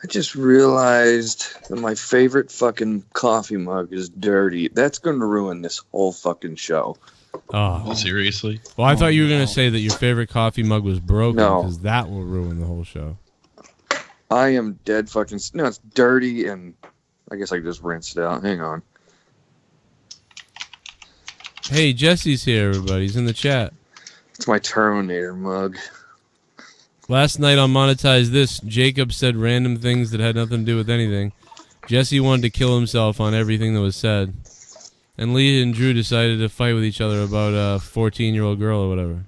I just realized that my favorite fucking coffee mug is dirty. That's going to ruin this whole fucking show. Oh, seriously? Well, I thought you were going to say that your favorite coffee mug was broken, because No. that will ruin the whole show. I am dead fucking... No, it's dirty, and I guess I just rinsed it out. Hang on. Hey, Jesse's here, everybody. He's in the chat. It's my Terminator mug. Last night on Monetize This, Jacob said random things that had nothing to do with anything. Jesse wanted to kill himself on everything that was said. And Lee and Drew decided to fight with each other about a 14-year-old girl or whatever.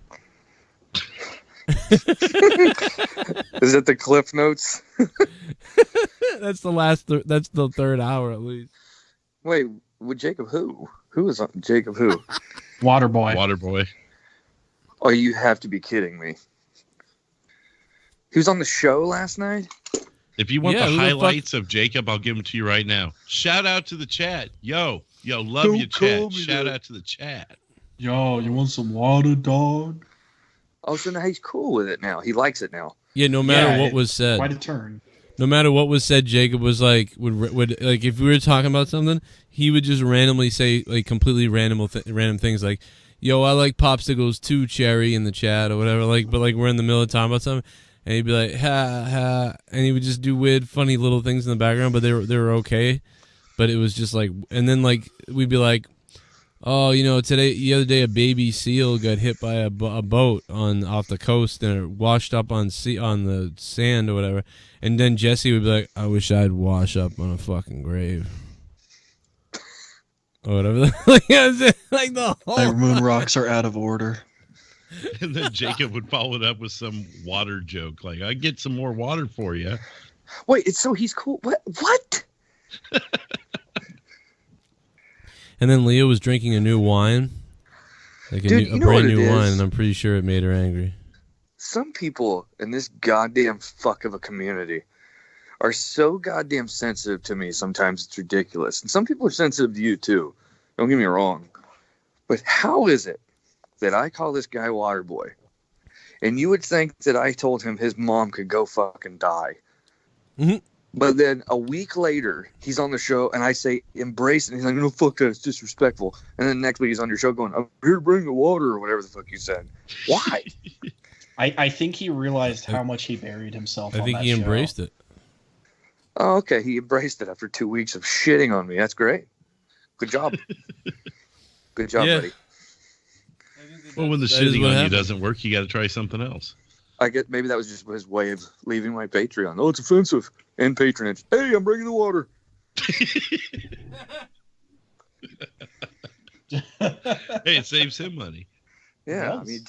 Is it the Cliff Notes? That's the third hour at least. Wait, with Jacob who? Who is on Jacob who? Waterboy. Waterboy. Oh, you have to be kidding me. He was on the show last night? If you want Yeah, the who the highlights of Jacob, I'll give them to you right now. Shout out to the chat. Yo, love Don't you, call chat. me Shout that. out to the chat. Yo, you want some water, dog? Oh, so now he's cool with it now. He likes it now. Yeah, no matter Yeah, what was said. Quite a turn. No matter what was said, Jacob was like, would like, if we were talking about something, he would just randomly say, like, completely random things, like, yo, I like popsicles too, Cherry, in the chat, or whatever, like, but, like, we're in the middle of talking about something, and he'd be like, ha, ha, and he would just do weird, funny little things in the background, but they were okay, but it was just, like, and then, like, we'd be like, oh, you know, the other day, a baby seal got hit by a boat off the coast, and it washed up on the sand or whatever. And then Jesse would be like, I wish I'd wash up on a fucking grave. Or whatever. Like the whole... Like moon rocks are out of order. And then Jacob would follow it up with some water joke, like, I get some more water for you. Wait, so he's cool. What? And then Leah was drinking a new wine. Like a Dude, you know brand what it new wine, is? and I'm pretty sure it made her angry. Some people in this goddamn fuck of a community are so goddamn sensitive to me. Sometimes it's ridiculous. And some people are sensitive to you too. Don't get me wrong. But how is it that I call this guy Waterboy, and you would think that I told him his mom could go fucking die? Mm-hmm. But then a week later, he's on the show, and I say, embrace it. And he's like, no, fuck that. It's disrespectful. And then next week, he's on your show going, I'm here to bring the water, or whatever the fuck you said. Why? I think he realized how much he buried himself I on think that he show. embraced it. Oh, okay. He embraced it after 2 weeks of shitting on me. That's great. Good job. Good job, Yeah. buddy. Well, when the That is shitting what on happened. you doesn't work, you got to try something else. I get maybe that was just his way of leaving my Patreon. Oh, it's offensive. And patronage. Hey, I'm bringing the water. Hey, it saves him money. Yeah, I Yes. mean,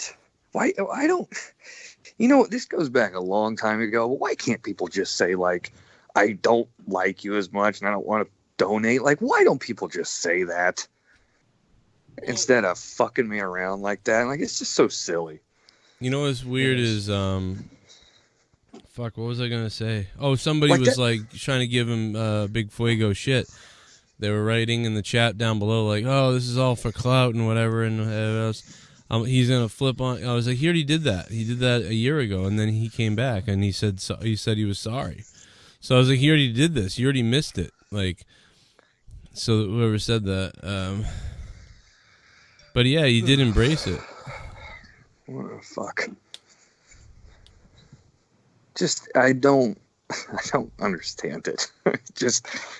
why? I don't. You know, this goes back a long time ago. Why can't people just say, like, I don't like you as much and I don't want to donate? Like, why don't people just say that instead of fucking me around like that? Like, it's just so silly. You know what's weird is, fuck, what was I going to say? Oh, somebody Like was, that- like, trying to give him big Fuego shit. They were writing in the chat down below, like, oh, this is all for clout and whatever, and he's going to flip on. I was like, he already did that. He did that a year ago, and then he came back, and he said he was sorry. So I was like, he already did this. You already missed it. Like, so whoever said that. But yeah, he did embrace it. What the fuck? Just, I don't understand it.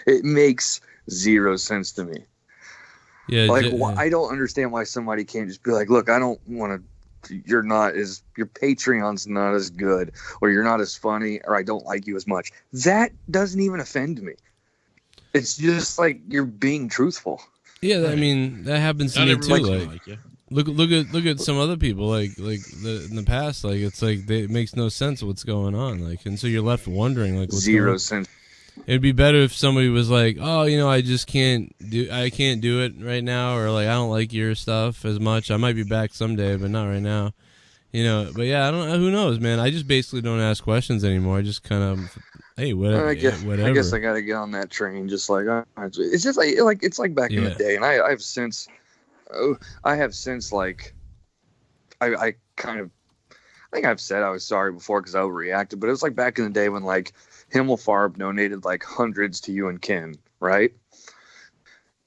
It makes zero sense to me. Yeah, Like, I don't understand why somebody can't just be like, look, I don't want to, your Patreon's not as good, or you're not as funny, or I don't like you as much. That doesn't even offend me. It's just like you're being truthful. Yeah, I mean, that happens to Not me everybody too. can Like, like you. look at some other people. Like in the past, like it's like it makes no sense what's going on. Like, and so you're left wondering, like, what's Zero going sense. It'd be better if somebody was like, oh, you know, I can't do it right now, or like I don't like your stuff as much. I might be back someday, but not right now. You know, but yeah, I don't know. Who knows, man? I just basically don't ask questions anymore. I just kind of, hey, whatever. I guess I got to get on that train. Just like it's just like it's like back in the Yeah. day, and I have since like I kind of, I think I've said I was sorry before because I overreacted, but it was like back in the day when like Himmelfarb donated like hundreds to you and Ken, right?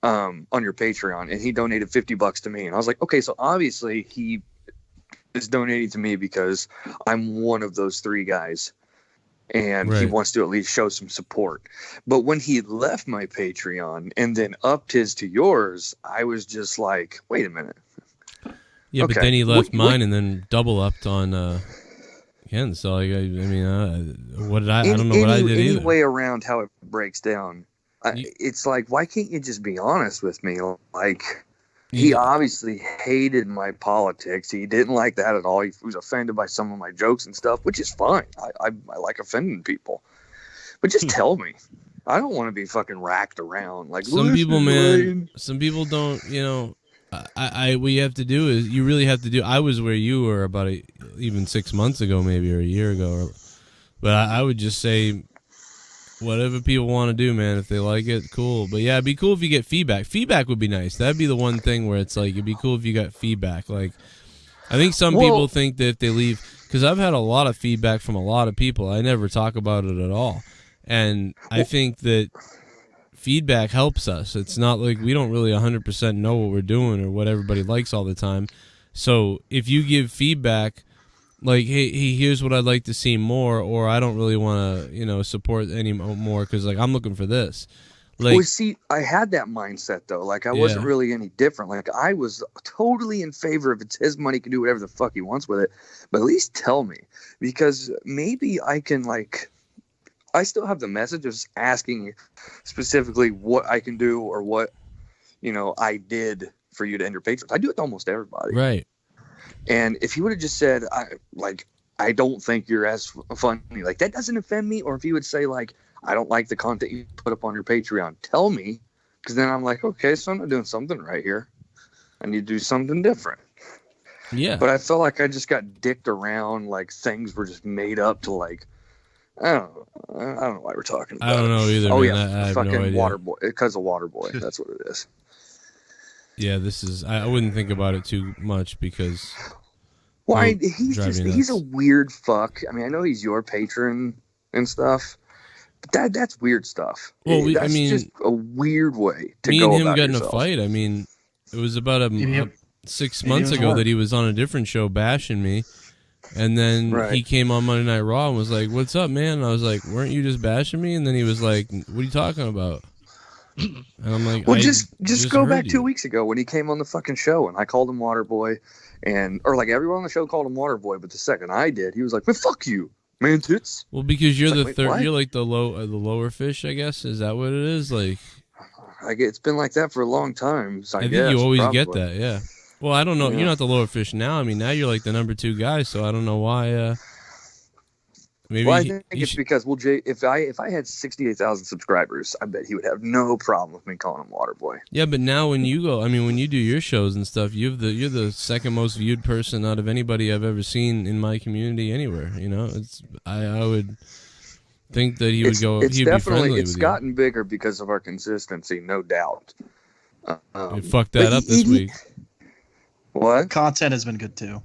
On your Patreon, and he donated $50 to me, and I was like, okay, so obviously he is donating to me because I'm one of those three guys, and he wants to at least show some support. But when he left my Patreon and then upped his to yours, I was just like, wait a minute. Yeah, okay. But then he left mine and then double upped on Ken. So I mean, what did I don't know what I did either. Any way around how it breaks down. It's like, why can't you just be honest with me? Like, he obviously hated my politics. He didn't like that at all. He was offended by some of my jokes and stuff, which is fine. I like offending people. But just tell me. I don't want to be fucking racked around. Like, some people, man, some people don't, you know, what you have to do is, you really have to do, I was where you were about even 6 months ago, maybe, or a year ago. But I would just say, whatever people want to do, man. If they like it, cool. But yeah, it'd be cool if you get feedback. Feedback would be nice. That'd be the one thing where it's like, it'd be cool if you got feedback. Like, I think some people think that if they leave, because I've had a lot of feedback from a lot of people. I never talk about it at all. And I think that feedback helps us. It's not like we don't really 100% know what we're doing or what everybody likes all the time. So if you give feedback, like, hey, here's what I'd like to see more, or I don't really want to, you know, support any more because, like, I'm looking for this. Like, well, see, I had that mindset, though. Like, I wasn't really any different. Like, I was totally in favor of it's his money, he can do whatever the fuck he wants with it. But at least tell me, because maybe I can, like, I still have the message of asking specifically what I can do or what, you know, I did for you to end your patrons. I do it to almost everybody. Right. And if he would have just said, I don't think you're as funny, like, that doesn't offend me. Or if he would say, like, I don't like the content you put up on your Patreon, tell me. Because then I'm like, okay, so I'm not doing something right here. I need to do something different. Yeah. But I felt like I just got dicked around, like things were just made up to, like, I don't know why we're talking about it. I don't know either. Oh, man. yeah, I have fucking no idea. Waterboy. Because of Waterboy. That's what it is. Yeah, this is. I wouldn't think about it too much because. Well, he's a weird fuck. I mean, I know he's your patron and stuff, but that's weird stuff. Well, that's just a weird way to me go and him about got in yourself. a fight. I mean, it was about 6 months ago that he was on a different show bashing me, and then he came on Monday Night Raw and was like, "What's up, man?" And I was like, "Weren't you just bashing me?" And then he was like, "What are you talking about?" And I'm like, well, just go back 2 weeks ago when he came on the fucking show and I called him Waterboy, or like everyone on the show called him Waterboy, but the second I did, he was like, "Man, fuck you, man, tits." Well, because you're the third, what? you're like the lower fish, I guess. Is that what it is? Like it's been like that for a long time. So I think you always get that, yeah. Well, I don't know. Yeah. You're not the lower fish now. I mean, now you're like the number 2 guy. So I don't know why. Maybe. Well, I think it's because Jay, if I had 68,000 subscribers, I bet he would have no problem with me calling him Waterboy. Yeah, but now when you go, I mean, when you do your shows and stuff, you're the second most viewed person out of anybody I've ever seen in my community anywhere. You know, I would think that he would go. It's he'd definitely be friendly it's with gotten bigger because of our consistency, no doubt. You fucked that up this week. What? Content has been good too.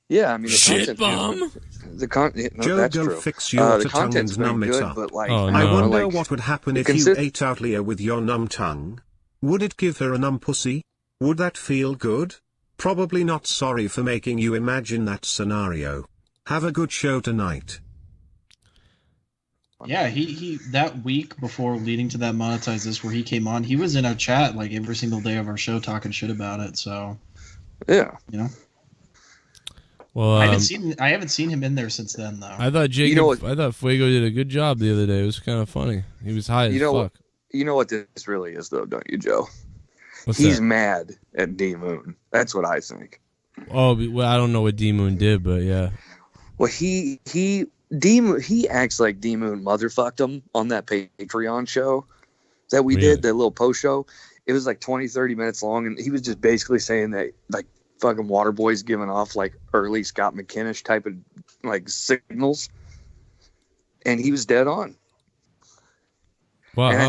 Yeah, I mean, the shit bomb. Joe, that's don't true. fix your The tongue content's and numb been it good, up. but like, I wonder like, what would happen if you ate Arknolia with your numb tongue. Would it give her a numb pussy? Would that feel good? Probably not. Sorry for making you imagine that scenario. Have a good show tonight. Yeah, he that week before leading to that monetize this where he came on, he was in our chat like every single day of our show talking shit about it. So yeah, you know. Well, I haven't seen him in there since then though. I thought I thought Fuego did a good job the other day. It was kind of funny. He was high as fuck. You know what this really is though, don't you, Joe? He's mad at DMOON. That's what I think. Oh, well, I don't know what DMOON did, but yeah. Well, he acts like DMOON motherfucked him on that Patreon show that we did, that little post show. It was like 20-30 minutes long, and he was just basically saying that like fucking Waterboy's giving off like early Scott McKinnish type of like signals, and he was dead on. Wow, and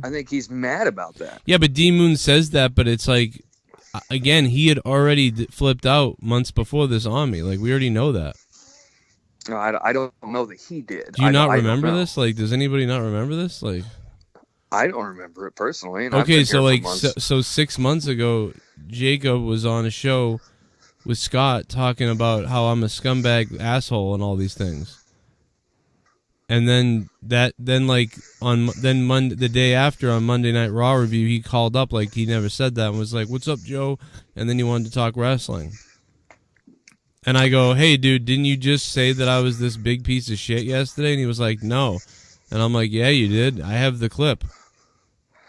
I think he's mad about that. Yeah, but DMOON says that, but it's like, again, he had already flipped out months before this on me. Like, we already know that. No, I don't know that he did. Do you not I don't remember know. this? Like, does anybody not remember this? Like, I don't remember it personally. And I've okay, been so here for like, months. so 6 months ago, Jacob was on a show with Scott talking about how I'm a scumbag asshole and all these things. And then Monday, the day after on Monday Night Raw review, he called up like he never said that and was like, "What's up, Joe?" And then he wanted to talk wrestling. And I go, "Hey, dude, didn't you just say that I was this big piece of shit yesterday?" And he was like, "No." And I'm like, "Yeah, you did. I have the clip."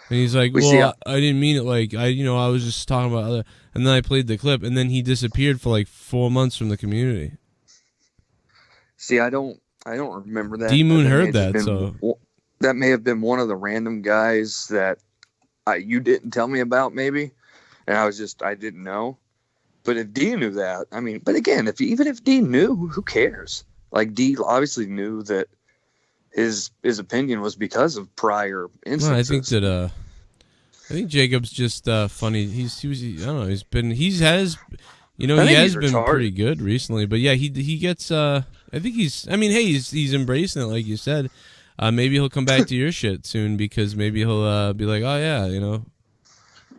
And he's like, "Well, I didn't mean it. Like, I was just talking about other." And then I played the clip, and then he disappeared for like 4 months from the community. See, I don't remember that. DMOON That heard may have that, been- so that may have been one of the random guys that you didn't tell me about, maybe, and I didn't know. But if D knew that, I mean, but again, even if D knew, who cares? Like, D obviously knew that his opinion was because of prior instances. no, I think Jacob's just funny. He has been retarded. Pretty good recently, but yeah, he gets I think he's embracing it, like you said. Maybe he'll come back to your shit soon, because maybe he'll be like, "Oh yeah,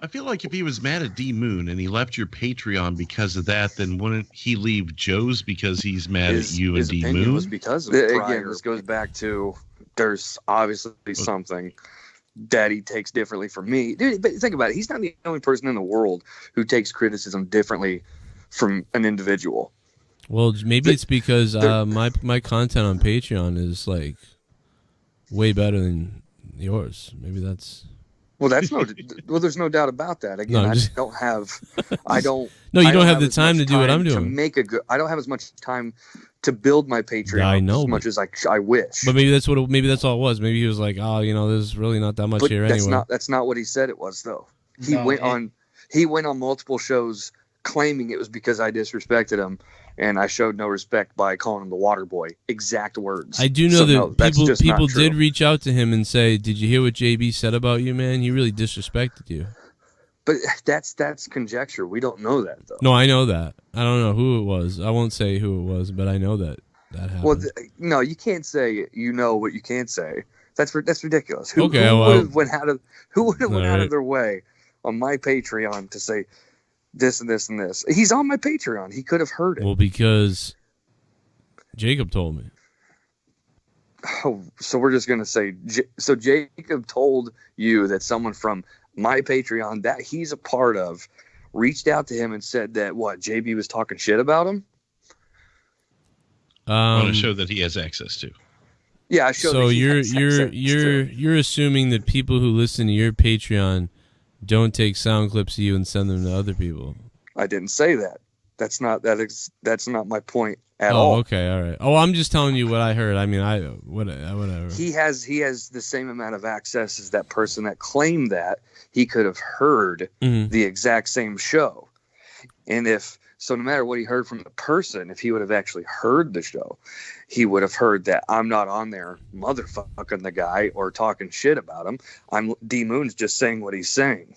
I feel like if he was mad at DMOON and he left your Patreon because of that, then wouldn't he leave Joe's because he's mad at you and his opinion was DMOON? because of again, this goes back to there's obviously something that he takes differently from me. Dude, but think about it. He's not the only person in the world who takes criticism differently from an individual. Well, maybe it's because my content on Patreon is like way better than yours. Maybe that's. Well, there's no doubt about that. Again, No, I don't have the time to do what I'm doing. I don't have as much time to build my Patreon as much as I wish. But maybe that's all it was. Maybe he was like, "Oh, there's really not that much here anyway." That's not what he said it was, though. He went on multiple shows claiming it was because I disrespected him, and I showed no respect by calling him the water boy. Exact words. I do know people did reach out to him and say, "Did you hear what JB said about you, man? He really disrespected you." But that's conjecture. We don't know that, though. No, I know that. I don't know who it was. I won't say who it was, but I know that happened. Well, no, you can't say you know what you can't say. That's ridiculous. Who would have went out of their way on my Patreon to say this and this and this? He's on my Patreon. He could have heard it. Well, because Jacob told me. Oh, so we're just gonna say so Jacob told you that someone from my Patreon that he's a part of reached out to him and said that JB was talking shit about him on a show that he has access to. Yeah, I showed. So you're assuming that people who listen to your Patreon don't take sound clips of you and send them to other people. I didn't say that. That's not my point at all. Oh, okay, all right. Oh, I'm just telling you what I heard. I mean, whatever. He has the same amount of access as that person that claimed that he could have heard the exact same show. And no matter what he heard from the person, if he would have actually heard the show, he would have heard that I'm not on there motherfucking the guy or talking shit about him. DMOON's just saying what he's saying.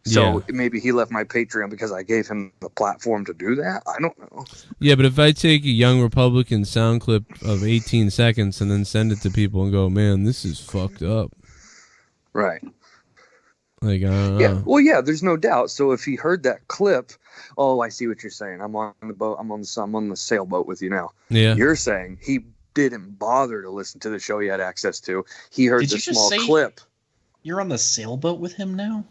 So maybe he left my Patreon because I gave him the platform to do that. I don't know. Yeah, but if I take a Young Republican sound clip of 18 seconds and then send it to people and go, "Man, this is fucked up." Right. Like, yeah. Well, yeah, there's no doubt. So if he heard that clip, I see what you're saying. I'm on the boat. I'm on the sailboat with you now. Yeah. You're saying he didn't bother to listen to the show he had access to. He heard the small clip. You're on the sailboat with him now?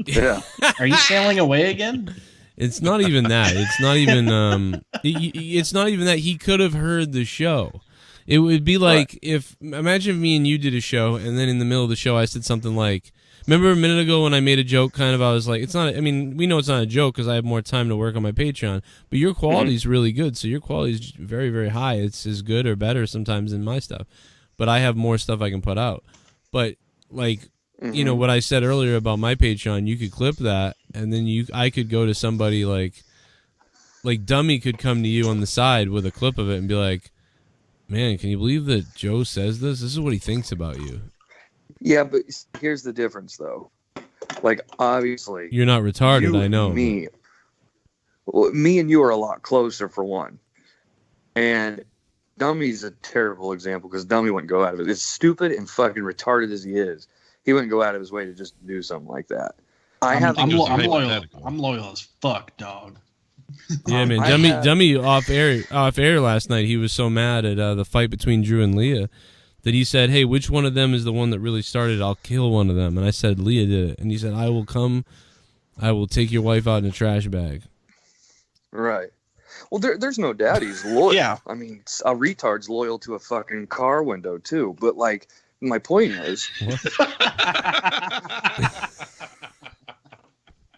Yeah. Are you sailing away again? It's not even that. It's not even it's not even that. He could have heard the show. It would be like imagine if me and you did a show and then in the middle of the show I said something like, remember a minute ago when I made a joke kind of, I was like, it's not, I mean, we know it's not a joke because I have more time to work on my Patreon, but your quality is really good. So your quality is very, very high. It's as good or better sometimes than my stuff, but I have more stuff I can put out. But like, you know, what I said earlier about my Patreon, you could clip that and then I could go to somebody like Dummy could come to you on the side with a clip of it and be like, "Man, can you believe that Joe says this? This is what he thinks about you." Yeah, but here's the difference, though. Like, obviously, you're not retarded. I know. Me and you are a lot closer, for one. And Dummy's a terrible example because Dummy wouldn't go out of it. As stupid and fucking retarded as he is, he wouldn't go out of his way to just do something like that. I'm loyal as fuck, dog. Yeah, man. Dummy off air last night. He was so mad at the fight between Drew and Leah that he said, "Hey, which one of them is the one that really started? I'll kill one of them." And I said, "Leah did it." And he said, "I will come. I will take your wife out in a trash bag." Right. Well, there's no doubt he's loyal. Yeah. I mean, a retard's loyal to a fucking car window too. But like, my point is,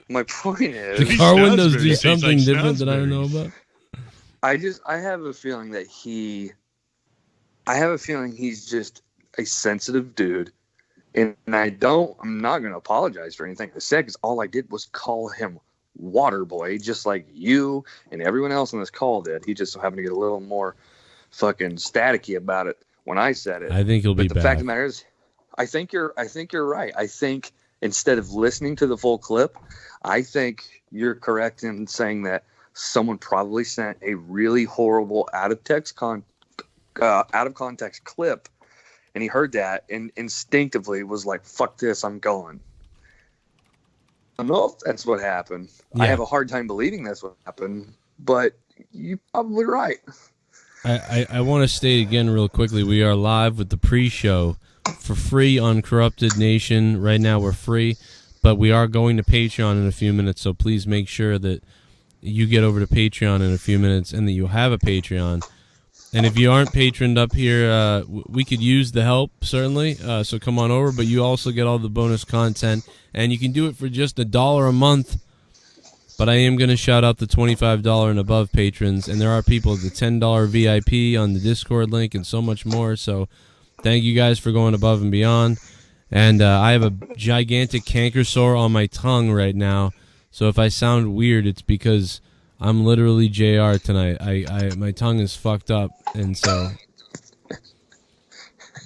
the car windows do something different that I don't know about. I have a feeling that he's just a sensitive dude, and I'm not going to apologize for anything I said because all I did was call him Waterboy, just like you and everyone else on this call did. He just so happened to get a little more fucking staticky about it when I said it. I think he'll be back. back. The fact of the matter is, I think you're right. I think instead of listening to the full clip, I think you're correct in saying that someone probably sent a really horrible out of context clip, and he heard that and instinctively was like, "Fuck this, I'm going." I don't know if that's what happened. Yeah. I have a hard time believing that's what happened, but you're probably right. I want to state again real quickly, we are live with the pre-show for free on Corrupted Nation. Right now we're free, but we are going to Patreon in a few minutes, so please make sure that you get over to Patreon in a few minutes and that you have a Patreon. And if you aren't patroned up here, we could use the help, certainly, so come on over, but you also get all the bonus content, and you can do it for just $1 a month. But I am going to shout out the $25 and above patrons, and there are people at the $10 VIP on the Discord link and so much more, so thank you guys for going above and beyond. And I have a gigantic canker sore on my tongue right now, so if I sound weird, it's because I'm literally JR tonight. My tongue is fucked up, and so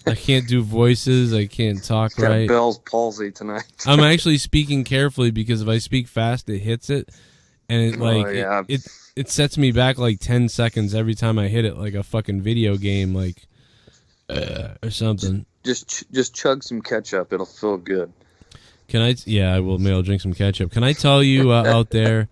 I can't do voices. I can't talk right. Got Bell's palsy tonight. I'm actually speaking carefully because if I speak fast, it hits it, and it sets me back like 10 seconds every time I hit it, like a fucking video game, like or something. Just chug some ketchup. It'll feel good. Can I? Yeah, I will. Maybe I'll drink some ketchup. Can I tell you out there?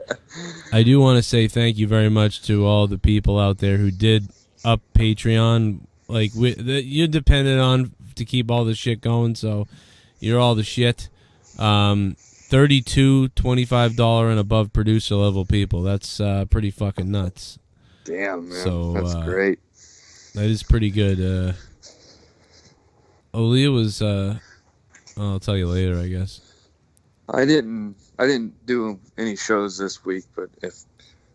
I do want to say thank you very much to all the people out there who did up Patreon. Like you're dependent on to keep all this shit going, so you're all the shit. $32, $25 and above producer level people. That's pretty fucking nuts. Damn, man. So that's great. That is pretty good. Leah was. I'll tell you later, I guess. I didn't do any shows this week, but if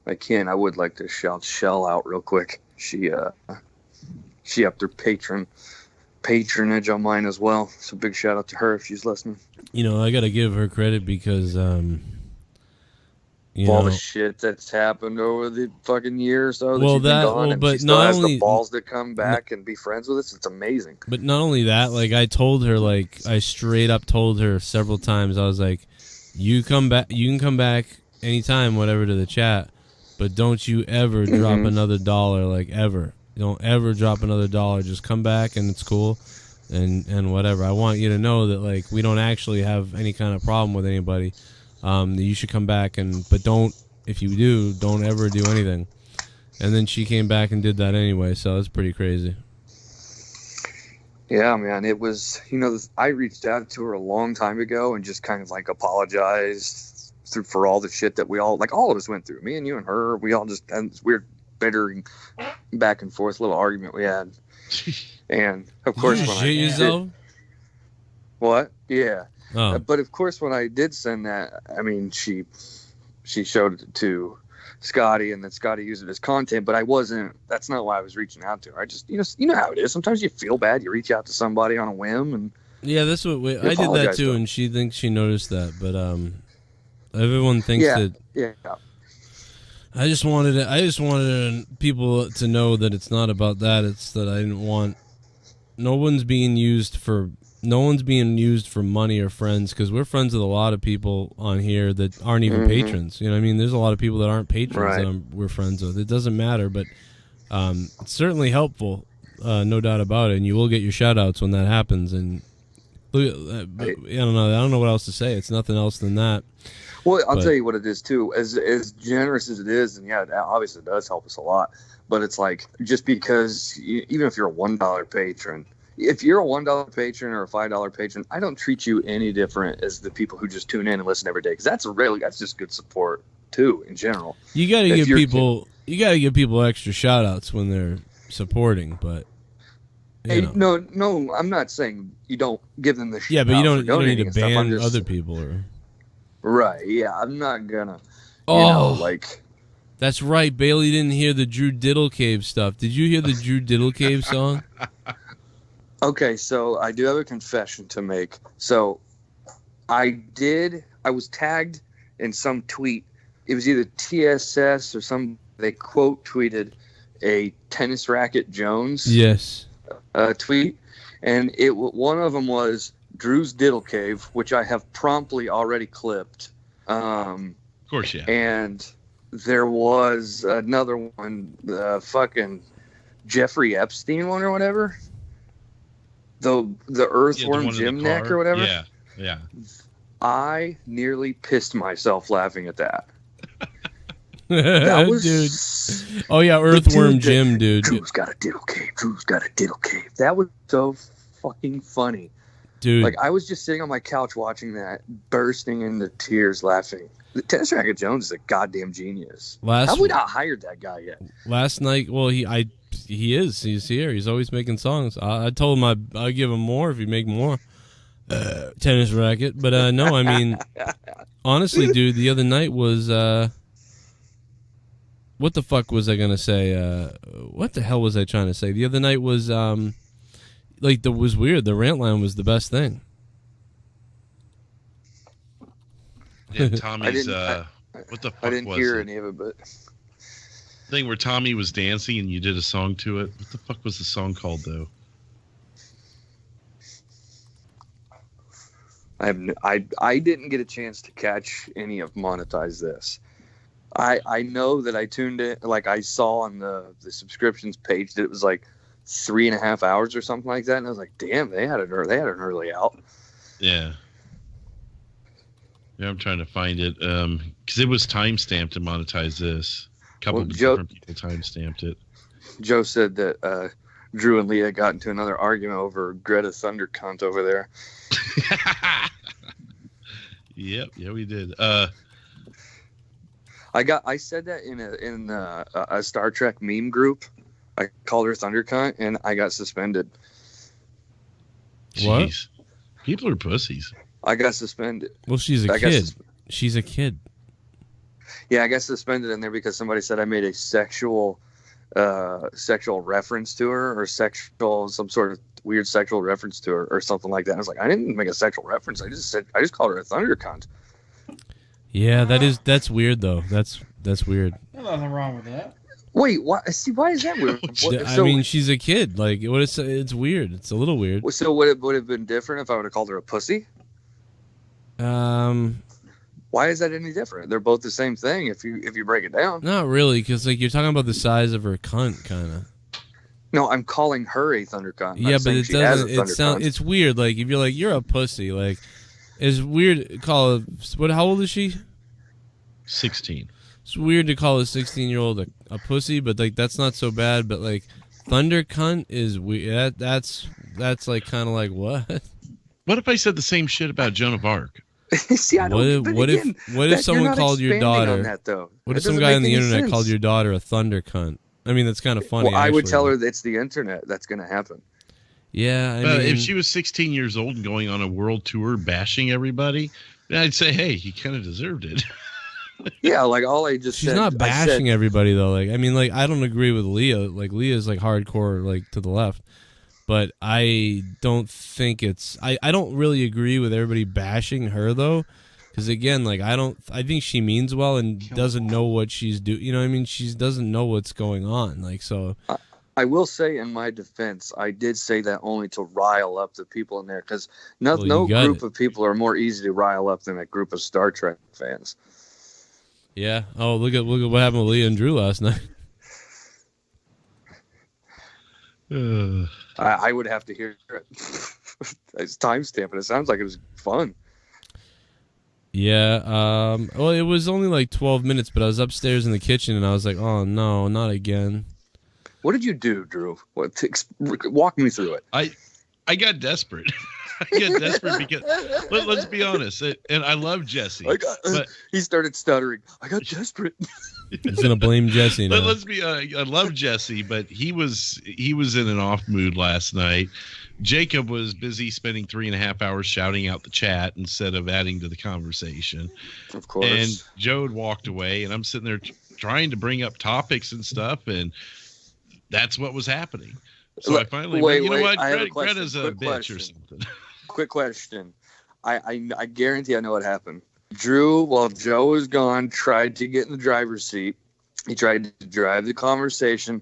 I can, I would like to shout Shell out real quick. She upped her patronage on mine as well. So big shout out to her if she's listening. You know, I got to give her credit because all the shit that's happened over the fucking year or so. But she still has the balls to come back and be friends with us. It's amazing. But not only that, like I told her, like I straight up told her several times, I was like, you can come back anytime, whatever, to the chat, but don't you ever drop another dollar, like ever. Don't ever drop another dollar. Just come back and it's cool and whatever. I want you to know that like we don't actually have any kind of problem with anybody. That you should come back but don't, if you do, don't ever do anything. And then she came back and did that anyway, so it's pretty crazy. Yeah, man, it was, I reached out to her a long time ago and just kind of like apologized for all the shit that we all of us went through. Me and you and her, we all just had this weird, bitter back and forth little argument we had. And of course, what? Yeah. Oh. But of course, when I did send that, I mean, she showed it to Scotty, and then Scotty used it as content. But that's not why I was reaching out to her. I just, you know how it is. Sometimes you feel bad. You reach out to somebody on a whim, and yeah, that's what I did that too. And she thinks she noticed that, but everyone thinks that. Yeah. I just wanted people to know that it's not about that. It's that I didn't want. No one's being used for money or friends, because we're friends with a lot of people on here that aren't even patrons. You know what I mean? There's a lot of people that aren't patrons that we're friends with. It doesn't matter, but It's certainly helpful, no doubt about it, and you will get your shout-outs when that happens. And I don't know what else to say. It's nothing else than that. Well, I'll tell you what it is too. As generous as it is, and yeah, obviously it does help us a lot. But it's like, just because even if you're a $1 patron, if you're a $1 patron or a $5 patron, I don't treat you any different as the people who just tune in and listen every day, because that's just good support too in general. You got to give people extra shout outs when they're supporting, but no, I'm not saying you don't give them the shout. Yeah, but you don't need to ban other people or right. Yeah, I'm not gonna that's right. Bailey didn't hear the Drew Diddle Cave stuff. Did you hear the Drew Diddle Cave song? Okay, so I do have a confession to make. So I was tagged in some tweet. It was either TSS or they quote tweeted a Tennis Racket Jones tweet. And one of them was Drew's Diddle Cave, which I have promptly already clipped. Of course, yeah. And there was another one, the fucking Jeffrey Epstein one or whatever. The Earthworm Jim neck or whatever. Yeah. I nearly pissed myself laughing at that. That was, dude. Oh yeah, Earthworm Jim, dude. Drew's got a diddle cave. Drew's got a diddle cave. That was so fucking funny, dude. Like, I was just sitting on my couch watching that, bursting into tears, laughing. The Tennis Racket Jones is a goddamn genius. Have we not hired that guy yet? Last night, well, he is. He's here. He's always making songs. I told him I'll give him more if you make more tennis racket. But no, I mean, honestly, dude, the other night was what the fuck was I gonna say? What the hell was I trying to say? The other night was was weird. The rant line was the best thing. Yeah, Tommy's what the fuck was it? I didn't hear any of it, but thing where Tommy was dancing and you did a song to it. What the fuck was the song called though? I didn't get a chance to catch any of Monetize This. I know that I tuned in, like I saw on the subscriptions page that it was like 3.5 hours or something like that, and I was like, damn, they had an early out. Yeah. Yeah, I'm trying to find it because it was time stamped to Monetize This. A couple different people time stamped it. Joe said that Drew and Leah got into another argument over Greta Thunder cunt over there. Yep, yeah, we did. I said that in a Star Trek meme group. I called her Thunder cunt, and I got suspended. What? Jeez. People are pussies. I got suspended. Well, she's a kid. She's a kid. Yeah, I got suspended in there because somebody said I made a sexual reference to her, or some sort of weird sexual reference to her, or something like that. And I was like, I didn't make a sexual reference. I just called her a thunder cunt. Yeah, that's weird though. That's weird. There's nothing wrong with that. Wait, why is that weird? I mean, she's a kid. Like, it's weird. It's a little weird. So would it have been different if I would have called her a pussy? Why is that any different? They're both the same thing if you break it down. Not really, because like you're talking about the size of her cunt, kind of. No, I'm calling her a thunder cunt. Yeah, but it doesn't. It's weird. Like if you're like you're a pussy, like it's weird to call how old is she? 16. It's weird to call a 16-year-old a pussy, but like that's not so bad. But like thunder cunt is weird. That's like kind of like what? What if I said the same shit about Joan of Arc? See, I don't, what if someone called your daughter? What if some guy on the internet called your daughter a thunder cunt? I mean, that's kind of funny. Well, I would tell her it's the internet that's going to happen. Yeah, I mean, if she was 16 years old and going on a world tour bashing everybody, I'd say, hey, he kind of deserved it. Yeah, like all I just she's said. Not bashing everybody though. Like, I mean, like I don't agree with Leah. Like Leah's like hardcore, like to the left. But I don't think I don't really agree with everybody bashing her though, because again, like I think she means well and doesn't know what she's doing. You know what I mean? She doesn't know what's going on. Like so. I will say in my defense, I did say that only to rile up the people in there, because no group of people are more easy to rile up than a group of Star Trek fans. Yeah. Oh, look at what happened with Leah and Drew last night. I would have to hear it. It's timestamp, and it sounds like it was fun. Yeah. Well, it was only like 12 minutes, but I was upstairs in the kitchen, and I was like, "Oh no, not again." What did you do, Drew? Walk me through it. I got desperate. I got desperate because let's be honest, and I love Jesse. But he started stuttering. I got desperate. He's gonna blame Jesse now. Let's be. I love Jesse, but he was in an off mood last night. Jacob was busy spending 3.5 hours shouting out the chat instead of adding to the conversation. Of course. And Joe had walked away, and I'm sitting there trying to bring up topics and stuff, and that's what was happening. So I finally went, you know what? Greta's a bitch or something. Quick question. I guarantee I know what happened. Drew, while Joe was gone, tried to get in the driver's seat. He tried to drive the conversation.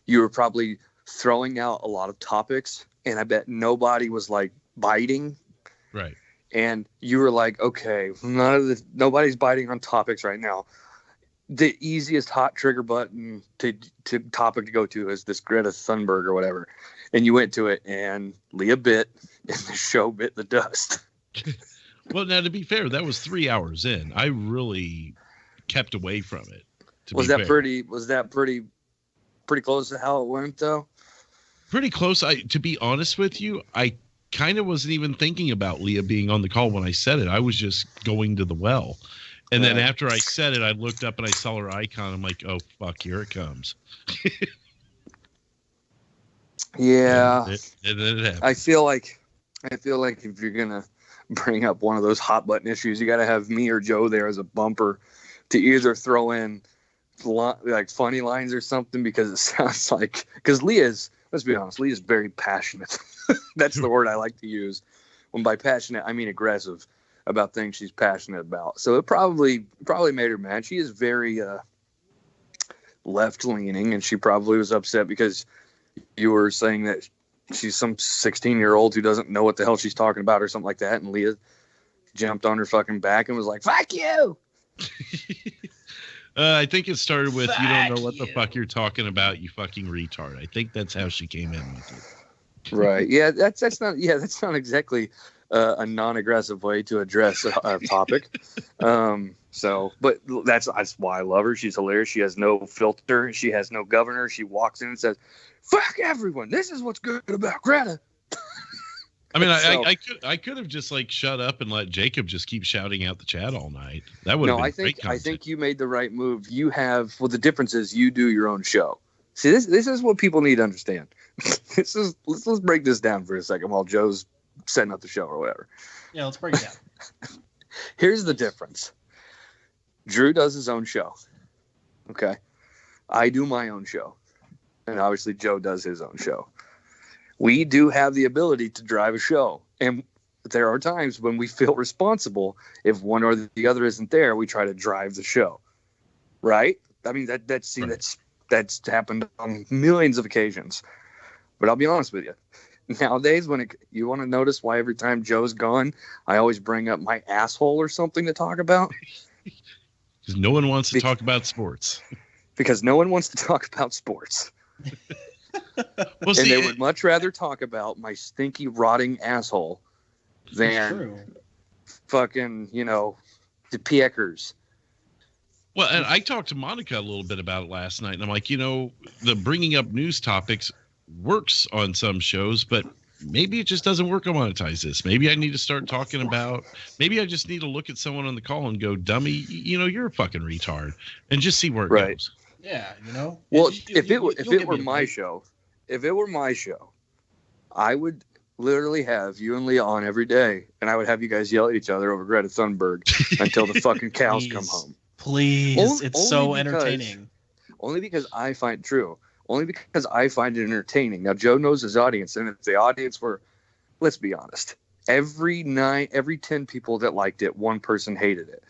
You were probably throwing out a lot of topics, and I bet nobody was like biting. Right. And you were like, okay, nobody's biting on topics right now. The easiest hot trigger button to topic to go to is this Greta Thunberg or whatever. And you went to it, and Leah bit, and the show bit the dust. Well, now to be fair, that was 3 hours in. I really kept away from it. Was that pretty close to how it went, though? Pretty close. To be honest with you, I kind of wasn't even thinking about Leah being on the call when I said it. I was just going to the well. And then after I said it, I looked up and I saw her icon. I'm like, oh, fuck, here it comes. Yeah. And then it happened. I feel like if you're going to bring up one of those hot button issues, you got to have me or Joe there as a bumper to either throw in like funny lines or something, because it sounds like, because let's be honest, Leah's very passionate. That's the word I like to use. When by passionate, I mean aggressive about things she's passionate about. So it probably made her mad. She is very left leaning, and she probably was upset because you were saying that she's some 16-year-old who doesn't know what the hell she's talking about or something like that. And Leah jumped on her fucking back and was like, fuck you. I think it started with, you don't know what the fuck you're talking about, you fucking retard. I think that's how she came in with it. Right. Yeah, that's not exactly a non-aggressive way to address a topic. But that's why I love her. She's hilarious. She has no filter. She has no governor. She walks in and says, fuck everyone. This is what's good about Greta. I mean, I could have just like shut up and let Jacob just keep shouting out the chat all night. That would have been great content. I think you made the right move. The difference is you do your own show. See, this is what people need to understand. Let's break this down for a second while Joe's setting up the show or whatever. Yeah, let's break it down. Here's the difference. Drew does his own show. Okay. I do my own show. And obviously Joe does his own show. We do have the ability to drive a show. And there are times when we feel responsible. If one or the other isn't there, we try to drive the show. Right? I mean, that's happened on millions of occasions. But I'll be honest with you. Nowadays, you want to notice why every time Joe's gone, I always bring up my asshole or something to talk about? Because no one wants to talk about sports. Because no one wants to talk about sports. Well, and they would much rather talk about my stinky, rotting asshole than fucking, the Piekers. Well, and I talked to Monica a little bit about it last night, and I'm like, the bringing up news topics works on some shows, but maybe it just doesn't work on Monetize This. Maybe I need to start talking about, maybe I just need to look at someone on the call and go, dummy, you're a fucking retard, and just see where it goes. Yeah, Well, if it were my show, I would literally have you and Leah on every day, and I would have you guys yell at each other over Greta Thunberg until the fucking cows come home. Please, it's so entertaining. Only because I find it entertaining. Now, Joe knows his audience, and if the audience were, let's be honest, every 10 people that liked it, one person hated it.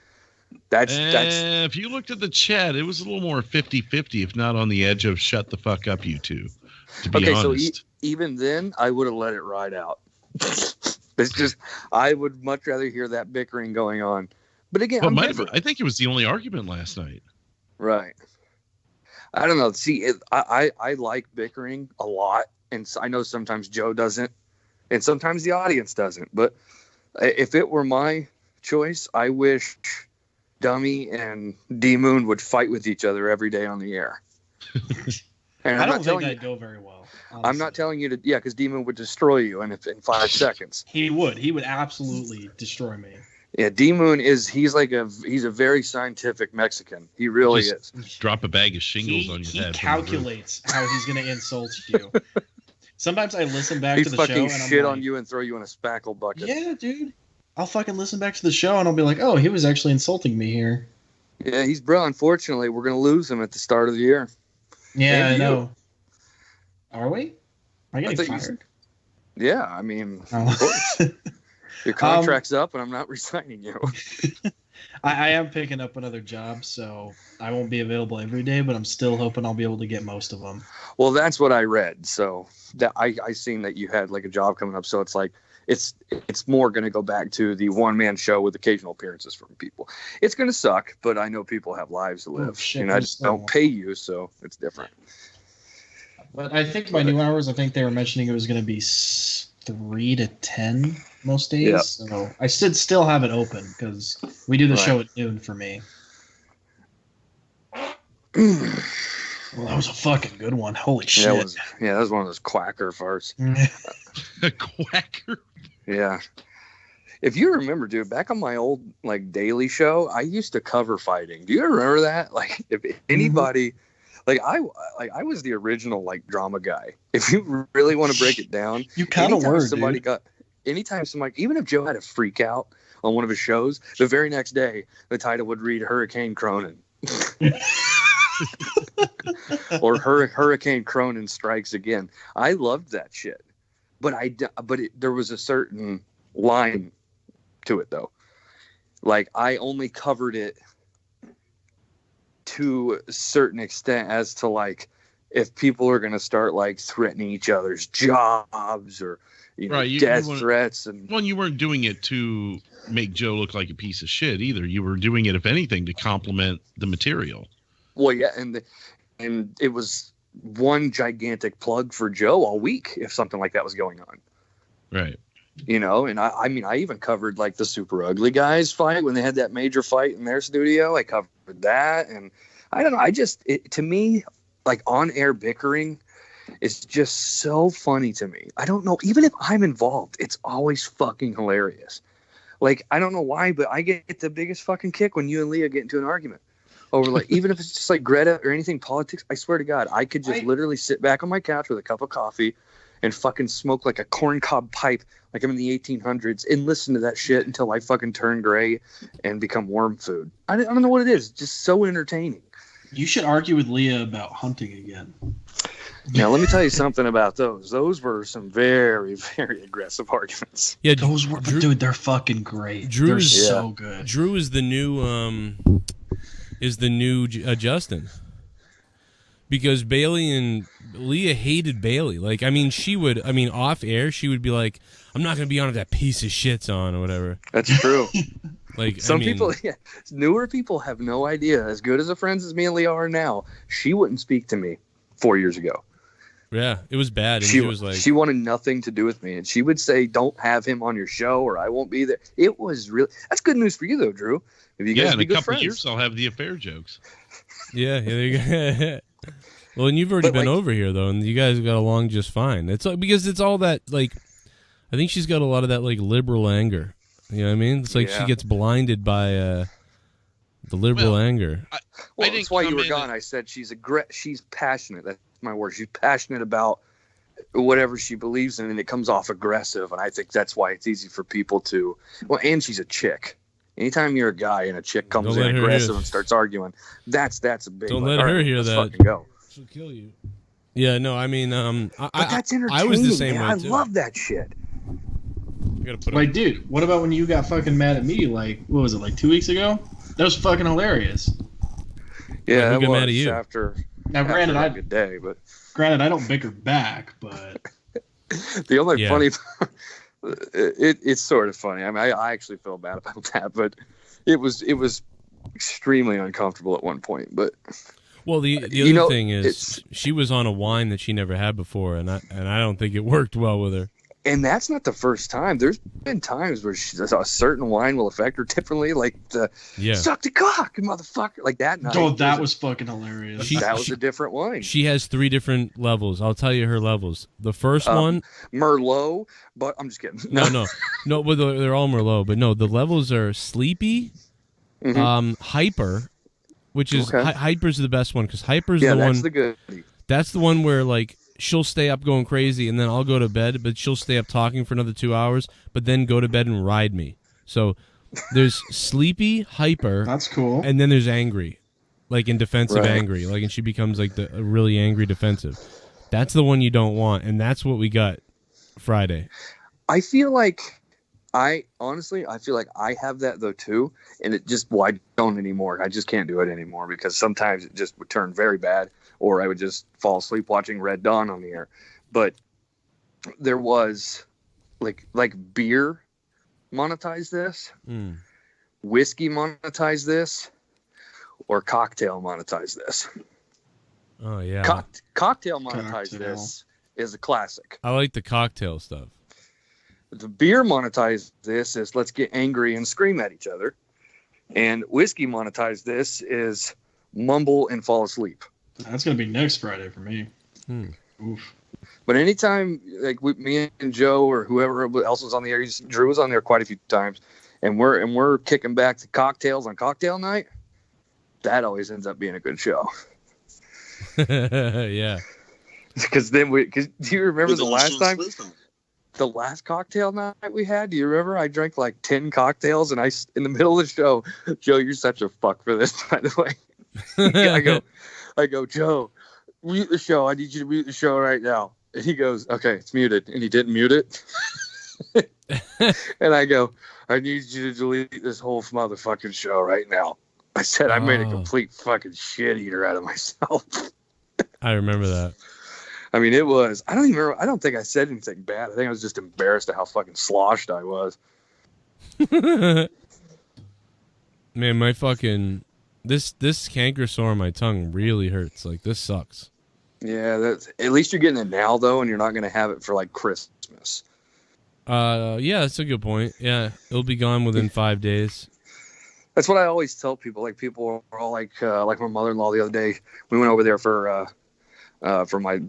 That's if you looked at the chat, it was a little more 50-50, if not on the edge of shut the fuck up, you two, to be honest. So even then, I would have let it ride out. It's just, I would much rather hear that bickering going on. But again, I think it was the only argument last night. Right. I don't know. See, I like bickering a lot, and I know sometimes Joe doesn't, and sometimes the audience doesn't. But if it were my choice, I wish Dummy and DMOON would fight with each other every day on the air. And I don't think that'd go very well. Honestly. I'm not telling you to, because DMOON would destroy you in 5 seconds. He would absolutely destroy me. Yeah, DMOON he's a very scientific Mexican. He really is. Drop a bag of shingles on your head. He calculates how he's going to insult you. Sometimes I listen back to the show and I'm shit like, on you and throw you in a spackle bucket. Yeah, dude. I'll fucking listen back to the show and I'll be like, oh, he was actually insulting me here. Yeah, he's bro. Unfortunately, we're going to lose him at the start of the year. Yeah, I know. Are we? Am I getting fired? Yeah, I mean, of course. Your contract's up, and I'm not resigning you. I am picking up another job, so I won't be available every day, but I'm still hoping I'll be able to get most of them. Well, that's what I read. So that I seen that you had like a job coming up. So it's like it's more going to go back to the one-man show with occasional appearances from people. It's going to suck, but I know people have lives to live, and I just don't pay you, so it's different. But I think my new hours, I think they were mentioning it was going to be 3 to 10 most days. Yep. So I still have it open because we do the show at noon for me. Well, that was a fucking good one. Holy shit. That was one of those quacker farts. A quacker? Yeah. If you remember, dude, back on my old like daily show, I used to cover fighting. Do you remember that? Like if anybody like I was the original like drama guy. If you really want to break it down, you kind of were, anytime somebody, even if Joe had a freak out on one of his shows, the very next day the title would read Hurricane Cronin. Or Hurricane Cronin strikes again. I loved that shit, but there was a certain line to it though. Like I only covered it to a certain extent as to like if people are going to start like threatening each other's jobs or death threats and you weren't doing it to make Joe look like a piece of shit either. You were doing it, if anything, to complement the material. Well, yeah, and it was one gigantic plug for Joe all week if something like that was going on. Right. And I mean, I even covered like the Super Ugly Guys fight when they had that major fight in their studio. I covered that, and I don't know. To me, like on-air bickering is just so funny to me. I don't know. Even if I'm involved, it's always fucking hilarious. Like, I don't know why, but I get the biggest fucking kick when you and Leah get into an argument over like, even if it's just like Greta or anything politics. I swear to God, I could just literally sit back on my couch with a cup of coffee and fucking smoke like a corncob pipe like I'm in the 1800s and listen to that shit until I fucking turn gray and become worm food. I don't know what it is. It's just so entertaining. You should argue with Leah about hunting again. Now, let me tell you something about those. Those were some very, very aggressive arguments. Yeah, those were, dude, they're fucking great. They're so good. Drew is the new Justin. Because Bailey and Leah hated Bailey. Like, I mean, off air, she would be like, I'm not going to be on if that piece of shit's on or whatever. That's true. Like, people, newer people have no idea. As good as a friends as me and Leah are now, she wouldn't speak to me 4 years ago. Yeah, it was bad. And she was like, she wanted nothing to do with me. And she would say, don't have him on your show or I won't be there. It was really, that's good news for you though, Drew. If you guys in a couple of years, I'll have the affair jokes. Yeah, there you go. Well, and you've already been over here though, and you guys got along just fine. It's like, because it's all that like, I think she's got a lot of that like liberal anger. You know what I mean? It's like she gets blinded by the liberal anger. That's why you were gone. I said she's passionate. That's my word. She's passionate about whatever she believes in, and it comes off aggressive. And I think that's why it's easy for people to. Well, and she's a chick. Anytime you're a guy and a chick comes in aggressive and starts arguing, that's a big. Don't let her hear that. Fucking go. She'll kill you. Yeah, no, I mean, but that's entertaining. I was the same way I too. love that shit. Like, dude, what about when you got fucking mad at me? Like, what was it? Like 2 weeks ago? That was fucking hilarious. Yeah, who got mad at you? Now, granted, a good day, but I don't bicker back, but the only funny part, it's sort of funny. I mean, I actually feel bad about that, but it was extremely uncomfortable at one point. But Well, the other thing is she was on a wine that she never had before, and I don't think it worked well with her. And that's not the first time. There's been times where a certain wine will affect her differently, like the suck the cock, motherfucker, like that night. Oh, that was fucking hilarious. That was a different wine. She has 3 different levels. I'll tell you her levels. The first one, Merlot, but I'm just kidding. No. Well, they're all Merlot, but no, the levels are Sleepy, Hyper, which is Hyper's the best one because Hyper's the one. Yeah, that's the good. That's the one where like she'll stay up going crazy, and then I'll go to bed, but she'll stay up talking for another 2 hours, but then go to bed and ride me. So there's Sleepy, Hyper. That's cool. And then there's Angry, like in defensive angry, like, and she becomes like a really angry defensive. That's the one you don't want, and that's what we got Friday. I feel like I feel like I have that though too, and it just I don't anymore. I just can't do it anymore because sometimes it just would turn very bad, or I would just fall asleep watching Red Dawn on the air. But there was like beer monetize this, whiskey monetize this, or cocktail monetize this. Oh yeah, cocktail monetize this is a classic. I like the cocktail stuff. The beer monetize this is let's get angry and scream at each other. And whiskey monetize this is mumble and fall asleep. That's going to be next Friday for me. Oof. But anytime, like me and Joe or whoever else was on the air, Drew was on there quite a few times, and we're kicking back to cocktails on cocktail night, that always ends up being a good show. Yeah. Because do you remember the last time? The last cocktail night we had, do you remember? I drank like 10 cocktails, and in the middle of the show, Joe, you're such a fuck for this, by the way. I go, Joe, mute the show. I need you to mute the show right now. And he goes, okay, it's muted. And he didn't mute it. And I go, I need you to delete this whole motherfucking show right now. I said, I made a complete fucking shit eater out of myself. I remember that. I mean, it was, I don't think I said anything bad. I think I was just embarrassed at how fucking sloshed I was. Man, my fucking, this canker sore on my tongue really hurts. Like, this sucks. Yeah, at least you're getting it now, though, and you're not going to have it for, like, Christmas. Yeah, that's a good point. Yeah, it'll be gone within 5 days. That's what I always tell people. Like, people are all like my mother-in-law the other day. We went over there for my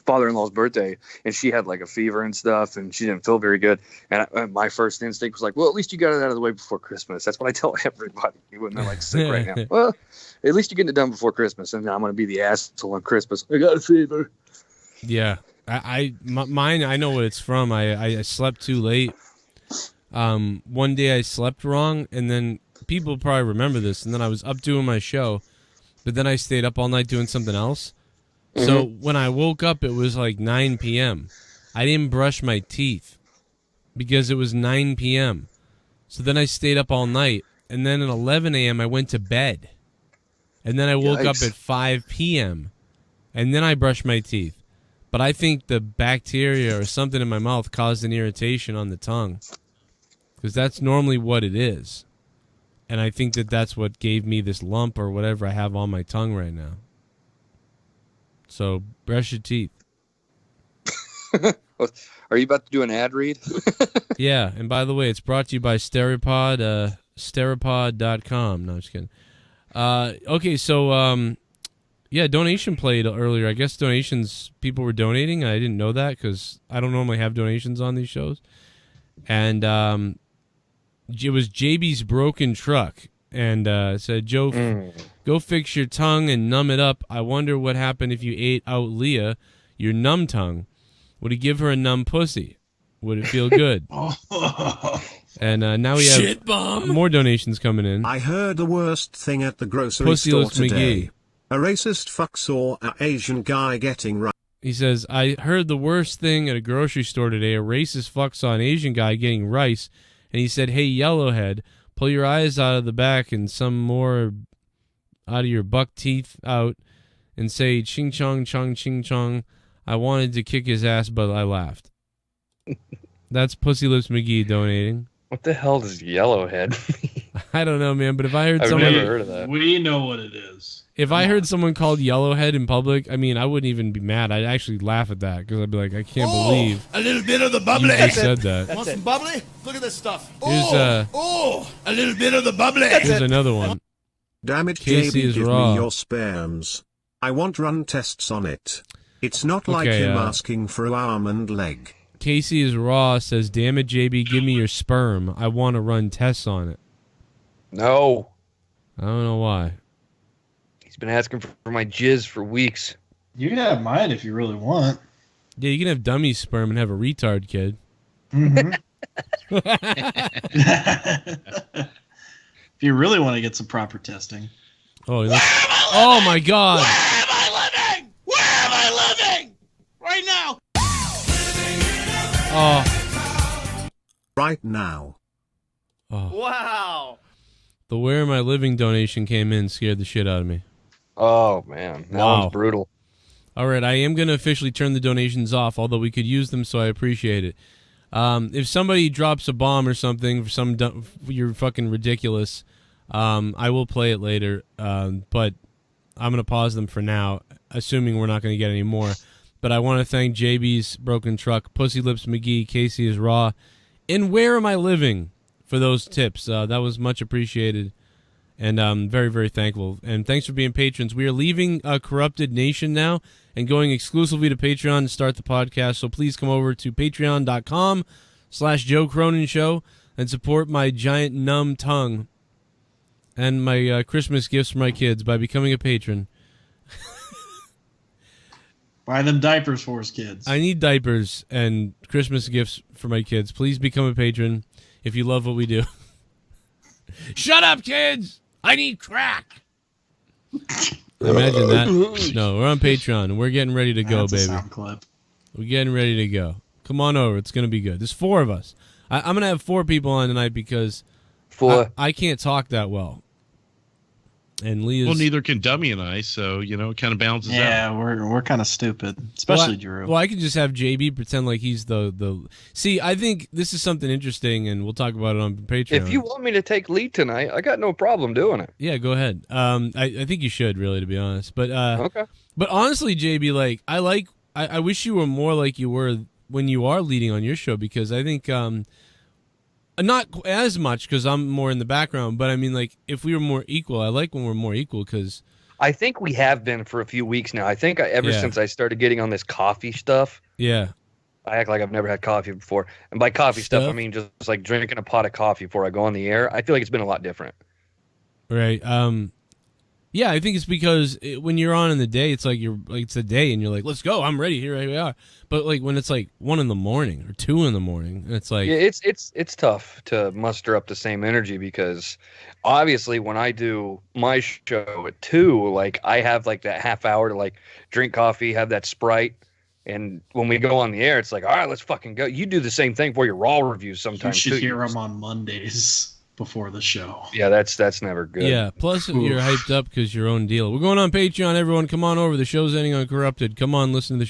father-in-law's birthday, and she had like a fever and stuff, and she didn't feel very good. And my first instinct was like, well, at least you got it out of the way before Christmas. That's what I tell everybody when they're like sick right now. Well, at least you're getting it done before Christmas, and I'm going to be the asshole on Christmas. I got a fever. Yeah, mine. I know what it's from. I slept too late. One day I slept wrong, and then people probably remember this, and then I was up doing my show, but then I stayed up all night doing something else. Mm-hmm. So when I woke up, it was like 9 p.m. I didn't brush my teeth because it was 9 p.m. So then I stayed up all night, and then at 11 a.m. I went to bed. And then I woke up at 5 p.m., and then I brushed my teeth. But I think the bacteria or something in my mouth caused an irritation on the tongue, because that's normally what it is. And I think that's what gave me this lump or whatever I have on my tongue right now. So brush your teeth. Are you about to do an ad read? Yeah, and by the way, it's brought to you by Steripod, steripod.com. No, I'm just kidding. Okay, so, yeah, donation played earlier. I guess donations, people were donating. I didn't know that because I don't normally have donations on these shows. And it was JB's broken truck. And it said, Joe, go fix your tongue and numb it up. I wonder what happened if you ate out Leah, your numb tongue. Would he give her a numb pussy? Would it feel good? And now we have more donations coming in. I heard the worst thing at the grocery Pussyless store today. McGee. A racist fuck saw an Asian guy getting rice. He says, I heard the worst thing at a grocery store today. A racist fuck saw an Asian guy getting rice. And he said, hey, yellowhead, pull your eyes out of the back and some more out of your buck teeth out and say, ching chong, chong, ching chong. I wanted to kick his ass, but I laughed. That's Pussy Lips McGee donating. What the hell does yellowhead mean? I don't know, man. But if I heard I've someone, never heard of that. We know what it is. if I heard someone called yellowhead in public, I mean, I wouldn't even be mad. I'd actually laugh at that because I'd be like, I can't believe a little bit of the you bubbly. just said that. Want some bubbly? Look at this stuff. Here's a little bit of the bubbly. Here's another one. Damn it, Casey JB, is give raw. me your sperms. I want run tests on it. It's not like Okay, him asking for an arm and leg. Casey is raw. Says, "Damn it, JB, give me your sperm. I want to run tests on it." No. I don't know why. He's been asking for my jizz for weeks. You can have mine if you really want. Yeah, you can have dummy sperm and have a retard kid. Mm-hmm. If you really want to get some proper testing. Oh, oh my God! Where am I living? Where am I living? Right now. Oh, Right now. oh. Wow. The "Where Am I Living" donation came in, scared the shit out of me. Oh, man. That Wow. one's brutal. All right, I am going to officially turn the donations off, although we could use them, so I appreciate it. If somebody drops a bomb or something for you're fucking ridiculous, I will play it later, but I'm going to pause them for now, assuming we're not going to get any more. But I want to thank JB's Broken Truck, Pussy Lips McGee, Casey is Raw, and Where Am I Living for those tips. That was much appreciated, and I'm very, very thankful. And thanks for being patrons. We are leaving Corrupted Nation now and going exclusively to Patreon to start the podcast. So please come over to patreon.com/Joe Cronin Show and support my giant numb tongue and my Christmas gifts for my kids by becoming a patron. Buy them diapers for us, kids. I need diapers and Christmas gifts for my kids. Please become a patron if you love what we do. Shut up, kids! I need crack! Imagine that. No, we're on Patreon, and we're getting ready to go, That's a baby. sound clip. We're getting ready to go. Come on over. It's going to be good. There's 4 of us. I'm going to have 4 people on tonight because I can't talk that well. And Leah's... Well, neither can Dummy and I, so, you know, it kind of balances out. Yeah, we're kind of stupid, especially Drew. Well, I could just have JB pretend like he's the... See, I think this is something interesting, and we'll talk about it on Patreon. If you want me to take lead tonight, I got no problem doing it. Yeah, go ahead. I think you should, really, to be honest. But Okay. But honestly, JB, like I wish you were more like you were when you are leading on your show, because I think not as much because I'm more in the background, but I mean, like, if we were more equal, I like when we're more equal because I think we have been for a few weeks now. I think ever since I started getting on this coffee stuff, yeah. I act like I've never had coffee before. And by coffee stuff, I mean just like drinking a pot of coffee before I go on the air. I feel like it's been a lot different. Right. Yeah, I think it's because when you're on in the day, it's like it's a day, and you're like, let's go, I'm ready, here we are. But like when it's like 1 a.m. or 2 a.m, it's like it's tough to muster up the same energy because obviously when I do my show at 2, like I have like that half hour to like drink coffee, have that Sprite, and when we go on the air, it's like, all right, let's fucking go. You do the same thing for your Raw reviews sometimes. You should hear them on Mondays before the show. Yeah, that's never good. Yeah, plus you're hyped up because your own deal. We're going on Patreon, everyone. Come on over. The show's ending on Corrupted. Come on, listen to the